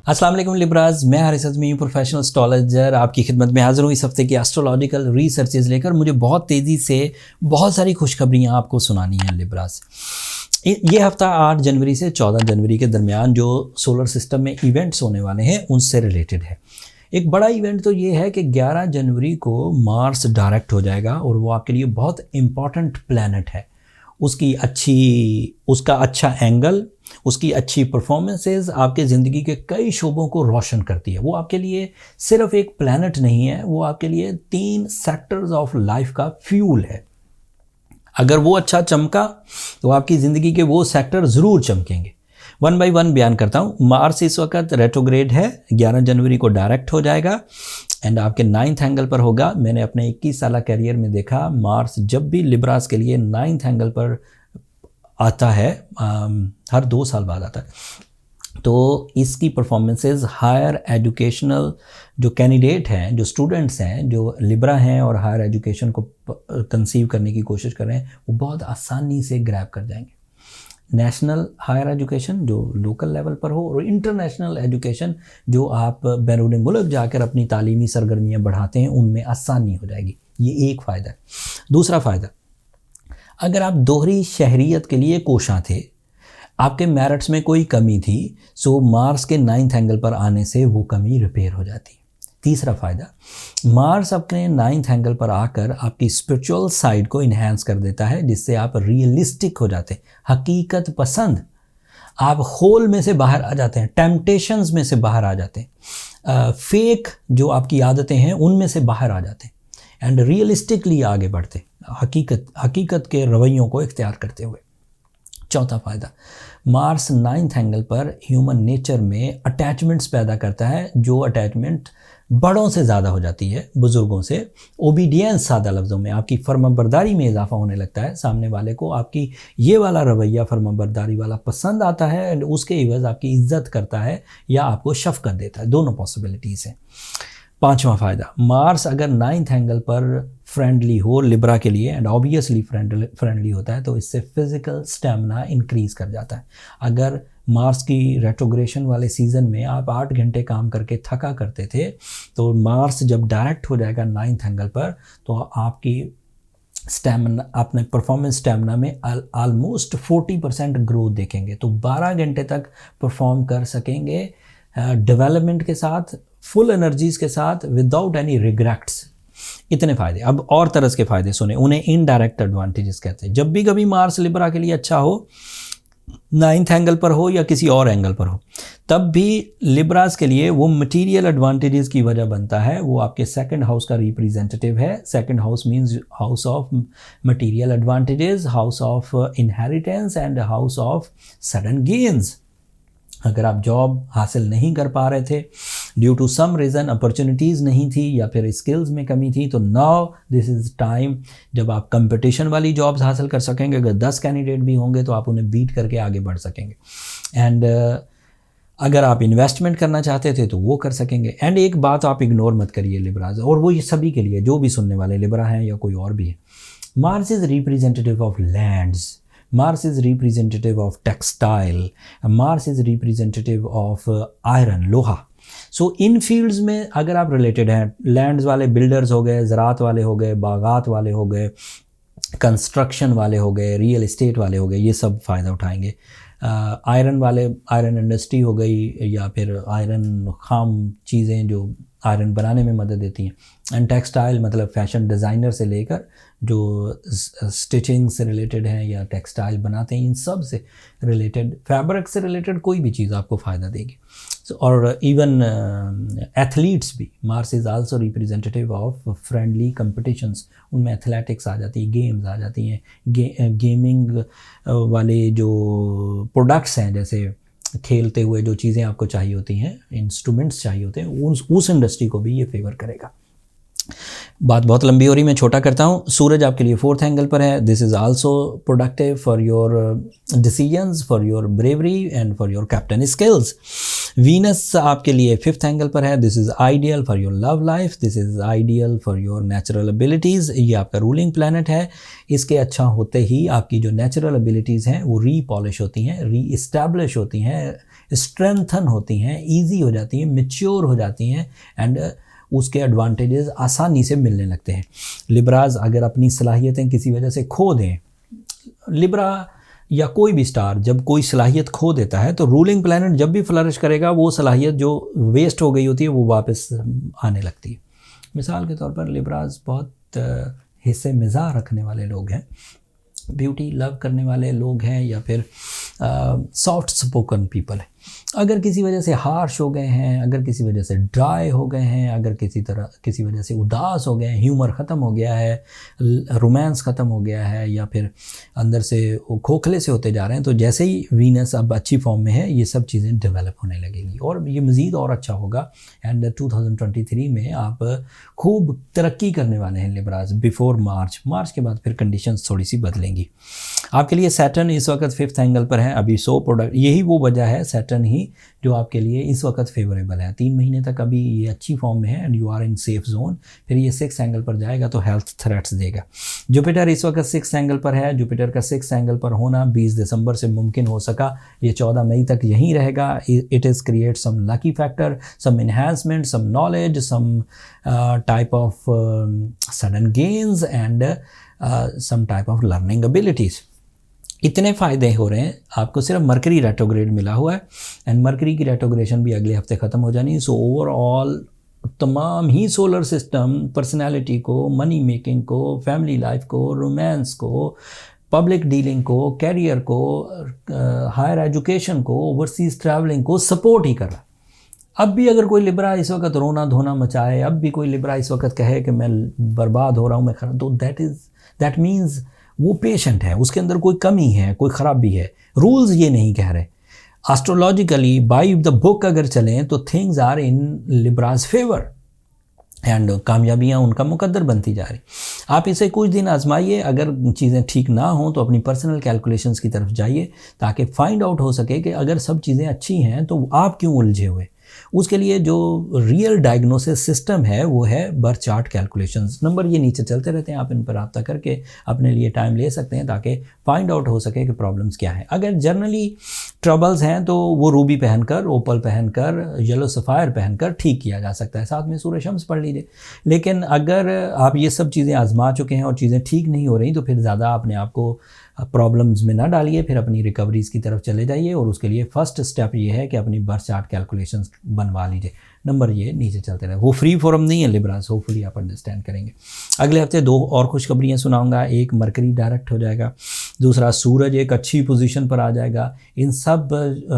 अस्सलाम वालेकुम लिब्राज, मैं हारिस अज़मी प्रोफेशनल एस्ट्रोलॉजर आपकी खिदमत में हाज़िर हूँ इस हफ्ते की एस्ट्रोलॉजिकल रिसर्चेज लेकर। मुझे बहुत तेज़ी से बहुत सारी खुशखबरियाँ आपको सुनानी हैं लिब्राज। ये हफ़्ता 8 जनवरी से 14 जनवरी के दरमियान जो सोलर सिस्टम में इवेंट्स होने वाले हैं उनसे रिलेटेड है। एक बड़ा इवेंट तो ये है कि 11 जनवरी को मार्स डायरेक्ट हो जाएगा और वो आपके लिए बहुत इम्पॉर्टेंट प्लैनेट है। उसका अच्छा एंगल, उसकी अच्छी परफॉर्मेंसेस आपके ज़िंदगी के कई शोबों को रोशन करती है। वो आपके लिए सिर्फ एक प्लैनेट नहीं है, वो आपके लिए 3 सेक्टर्स ऑफ लाइफ का फ्यूल है। अगर वो अच्छा चमका तो आपकी ज़िंदगी के वो सेक्टर ज़रूर चमकेंगे। 1 बाय 1 बयान करता हूँ। मार्स इस वक्त रेट्रोग्रेड है, 11 जनवरी को डायरेक्ट हो जाएगा एंड आपके 9th एंगल पर होगा। मैंने अपने 21 साल कैरियर में देखा, मार्स जब भी लिब्रास के लिए 9th एंगल पर आता है, हर 2 साल बाद आता है, तो इसकी परफॉर्मेंसेस हायर एजुकेशनल जो कैंडिडेट हैं, जो स्टूडेंट्स हैं, जो लिब्रा हैं और हायर एजुकेशन को कंसीव करने की कोशिश कर रहे हैं, वो बहुत आसानी से ग्रैब कर जाएंगे। नेशनल हायर एजुकेशन जो लोकल लेवल पर हो और इंटरनेशनल एजुकेशन जो आप बैरून मुल्क जाकर अपनी तालीमी सरगर्मियाँ बढ़ाते हैं, उनमें आसानी हो जाएगी। ये एक फ़ायदा है। दूसरा फ़ायदा, अगर आप दोहरी शहरियत के लिए कोशां थे, आपके मेरिट्स में कोई कमी थी, सो मार्स के 9th एंगल पर आने से वो कमी रिपेयर हो जाती है। तीसरा फ़ायदा, मार्स अपने 9th एंगल पर आकर आपकी स्पिरिचुअल साइड को इन्हेंस कर देता है, जिससे आप रियलिस्टिक हो जाते हैं, हकीकत पसंद, आप होल में से बाहर आ जाते हैं, टेम्पटेशंस में से बाहर आ जाते हैं, फेक जो आपकी आदतें हैं उनमें से बाहर आ जाते हैं एंड रियलिस्टिकली आगे बढ़ते, हकीकत के रवैयों को इख्तियार करते हुए। चौथा फ़ायदा, मार्स 9th एंगल पर ह्यूमन नेचर में अटैचमेंट्स पैदा करता है, जो अटैचमेंट बड़ों से ज़्यादा हो जाती है, बुज़ुर्गों से। ओबीडियंस, सादा लफ्ज़ों में आपकी फर्माबरदारी में इजाफा होने लगता है। सामने वाले को आपकी ये वाला रवैया फर्माबरदारी वाला पसंद आता है एंड उसके एवज़ आपकी इज्जत करता है या आपको शफ़क़त देता है। दोनों पॉसिबिलिटीज़ हैं। पांचवा फ़ायदा, मार्स अगर 9th एंगल पर फ्रेंडली हो लिब्रा के लिए, एंड ऑब्वियसली फ्रेंडली होता है, तो इससे फिज़िकल स्टेमिना इंक्रीज़ कर जाता है। अगर मार्स की रेट्रोग्रेशन वाले सीज़न में आप 8 घंटे काम करके थका करते थे, तो मार्स जब डायरेक्ट हो जाएगा 9th एंगल पर, तो आपकी स्टेमिना, अपने परफॉर्मेंस स्टेमिना में ऑलमोस्ट 40% ग्रोथ देखेंगे। तो 12 घंटे तक परफॉर्म कर सकेंगे डेवलपमेंट के साथ, फुल एनर्जीज़ के साथ, विदाउट एनी रिग्रेट्स। इतने फ़ायदे। अब और तरह के फ़ायदे सुने, उन्हें इनडायरेक्ट एडवांटेजेस कहते हैं। जब भी कभी मार्स लिब्रा के लिए अच्छा हो, 9th एंगल पर हो या किसी और एंगल पर हो, तब भी लिब्रास के लिए वो मटेरियल एडवांटेजेस की वजह बनता है। वो आपके 2nd हाउस का रिप्रेजेंटेटिव है। 2nd house means house of material advantages, house of inheritance and house of sudden gains. अगर आप जॉब हासिल नहीं कर पा रहे थे, due to some reason opportunities नहीं थी या फिर स्किल्स में कमी थी, तो नाउ दिस इज़ टाइम जब आप कंपटीशन वाली जॉब्स हासिल कर सकेंगे। अगर 10 कैंडिडेट भी होंगे तो आप उन्हें बीट करके आगे बढ़ सकेंगे। एंड अगर आप इन्वेस्टमेंट करना चाहते थे तो वो कर सकेंगे। एंड एक बात आप इग्नोर मत करिए लिब्राज, और वो ये सभी के लिए जो भी सुनने वाले लिब्रा हैं या कोई और भी है, Mars is representative of lands, Mars is representative of textile, Mars is representative of iron, लोहा। सो इन फील्ड्स में अगर आप रिलेटेड हैं, लैंड्स वाले बिल्डर्स हो गए, ज़रात वाले हो गए, बागात वाले हो गए, कंस्ट्रक्शन वाले हो गए, रियल एस्टेट वाले हो गए, ये सब फ़ायदा उठाएंगे। आयरन वाले, आयरन इंडस्ट्री हो गई या फिर आयरन खाम चीज़ें जो आयरन बनाने में मदद देती हैं। एंड टेक्सटाइल मतलब फैशन डिज़ाइनर से लेकर जो स्टिचिंग से रिलेटेड हैं या टेक्सटाइल बनाते हैं, इन सब से रिलेटेड, फैब्रिक से रिलेटेड कोई भी चीज़ आपको फ़ायदा देगी। और इवन एथलीट्स भी, Mars is also representative of friendly competitions. उनमें एथलेटिक्स आ जाती है, गेम्स आ जाती हैं, गेमिंग वाले जो प्रोडक्ट्स हैं, जैसे खेलते हुए जो चीज़ें आपको चाहिए होती हैं, इंस्ट्रूमेंट्स चाहिए होते हैं, उस इंडस्ट्री को भी ये फेवर करेगा। बात बहुत लंबी हो रही, मैं छोटा करता हूँ। सूरज आपके लिए 4th एंगल पर है। This is also productive for your decisions, for your bravery and for your captain skills. Venus आपके लिए 5th एंगल पर है। This is ideal for your love life, this is ideal for your natural abilities. ये आपका ruling planet है। इसके अच्छा होते ही आपकी जो नेचुरल एबिलिटीज़ हैं वो रीपॉलिश होती हैं, री इस्टेब्लिश होती हैं, स्ट्रेंथन होती हैं, ईजी हो जाती हैं, मेच्योर हो जाती हैं एंड उसके एडवांटेजेस आसानी से मिलने लगते हैं। लिब्राज अगर अपनी सलाहियतें किसी वजह से खो दें, लिब्रा या कोई भी स्टार जब कोई सलाहियत खो देता है तो रूलिंग प्लैनेट जब भी फ्लरिश करेगा वो सलाहियत जो वेस्ट हो गई होती है वो वापस आने लगती है। मिसाल के तौर पर लिब्राज बहुत हिस्से मिजाज रखने वाले लोग हैं, ब्यूटी लव करने वाले लोग हैं, या फिर सॉफ्ट स्पोकन पीपल है। अगर किसी वजह से हार्श हो गए हैं, अगर किसी वजह से ड्राई हो गए हैं, अगर किसी वजह से उदास हो गए हैं, ह्यूमर ख़त्म हो गया है, रोमांस ख़त्म हो गया है, या फिर अंदर से वो खोखले से होते जा रहे हैं, तो जैसे ही वीनस अब अच्छी फॉर्म में है ये सब चीज़ें डेवलप होने लगेंगी और ये मज़ीद और अच्छा होगा। एंड 2023 में आप खूब तरक्की करने वाले हैं लिब्राज बिफोर मार्च के बाद फिर कंडीशंस थोड़ी सी बदलेंगी। आपके लिए सैटर्न इस वक्त 5th एंगल पर है, अभी 100 प्रोडक्ट, यही वो वजह है सैटर्न ही जो आपके लिए इस वक्त फेवरेबल है। 3 महीने तक अभी ये अच्छी फॉर्म में है and you are in safe zone. फिर ये 6th एंगल पर जाएगा तो हेल्थ थ्रेट्स देगा। जुपिटर इस वक्त 6th एंगल पर है, जुपिटर का 6th एंगल पर होना 20 दिसंबर से मुमकिन हो सका, ये 14 मई तक यहीं रहेगा। It is create some lucky factor, some enhancement, some knowledge, some type of sudden gains and some type of learning abilities. इतने फ़ायदे हो रहे हैं आपको, सिर्फ मरकरी रेट्रोग्रेड मिला हुआ है एंड मरकरी की रेट्रोग्रेशन भी अगले हफ्ते ख़त्म हो जानी है। सो ओवरऑल तमाम ही सोलर सिस्टम पर्सनालिटी को, मनी मेकिंग को, फैमिली लाइफ को, रोमांस को, पब्लिक डीलिंग को, कैरियर को, हायर एजुकेशन को, ओवरसीज़ ट्रैवलिंग को सपोर्ट ही कर रहा है। अब भी अगर कोई लिब्रा इस वक्त रोना धोना मचाए, अब भी कोई लिब्रा इस वक्त कहे कि मैं बर्बाद हो रहा हूँ, मैं खराब, तो दैट मीन्स वो पेशेंट है, उसके अंदर कोई कमी है, कोई ख़राबी है। रूल्स ये नहीं कह रहे। एस्ट्रोलॉजिकली बाय द बुक अगर चलें तो things are in Libra's favour and कामयाबियाँ उनका मुकद्दर बनती जा रही। आप इसे कुछ दिन आजमाइए, अगर चीज़ें ठीक ना हों तो अपनी पर्सनल कैलकुलेशंस की तरफ जाइए ताकि फाइंड आउट हो सके कि अगर सब चीज़ें अच्छी हैं तो आप क्यों उलझे हुए। उसके लिए जो रियल डायग्नोसिस सिस्टम है वो है बर्थ चार्ट कैलकुलेशंस। नंबर ये नीचे चलते रहते हैं, आप इन पर रब्ता करके अपने लिए टाइम ले सकते हैं ताकि फाइंड आउट हो सके कि प्रॉब्लम्स क्या हैं। अगर जनरली ट्रबल्स हैं तो वो रूबी पहनकर, ओपल पहनकर, येलो सफ़ायर पहनकर ठीक किया जा सकता है, साथ में सूरज शम्स पढ़ लीजिए। लेकिन अगर आप ये सब चीज़ें आजमा चुके हैं और चीज़ें ठीक नहीं हो रही तो फिर ज़्यादा अपने आप को प्रॉब्लम्स में ना डालिए, फिर अपनी रिकवरीज़ की तरफ चले जाइए और उसके लिए फ़र्स्ट स्टेप ये है कि अपनी बर्थ चार्ट कैलकुलेशंस बनवा लीजिए। नंबर ये नीचे चलते रहे, वो फ्री फोरम नहीं है लिब्रास, होपफुली आप अंडरस्टैंड करेंगे। अगले हफ्ते 2 और खुशखबरियाँ सुनाऊंगा। एक मरकरी डायरेक्ट हो जाएगा, दूसरा सूरज एक अच्छी पोजीशन पर आ जाएगा। इन सब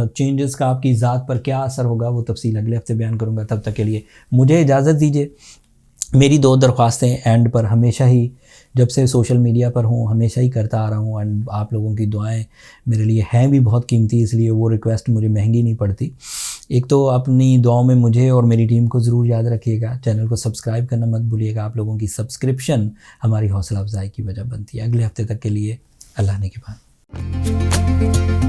चेंजेस का आपकी ज़ात पर क्या असर होगा वो तफसील अगले हफ्ते बयान करूँगा। तब तक के लिए मुझे इजाज़त दीजिए। मेरी 2 दरख्वास्तें एंड पर हमेशा ही, जब से सोशल मीडिया पर हूँ हमेशा ही करता आ रहा हूँ एंड आप लोगों की दुआएं मेरे लिए हैं भी बहुत कीमती, इसलिए वो रिक्वेस्ट मुझे महंगी नहीं पड़ती। एक तो अपनी दुआओं में मुझे और मेरी टीम को ज़रूर याद रखिएगा, चैनल को सब्सक्राइब करना मत भूलिएगा। आप लोगों की सब्सक्रिप्शन हमारी हौसला अफजाई की वजह बनती है। अगले हफ्ते तक के लिए अल्लाह ने के बाद।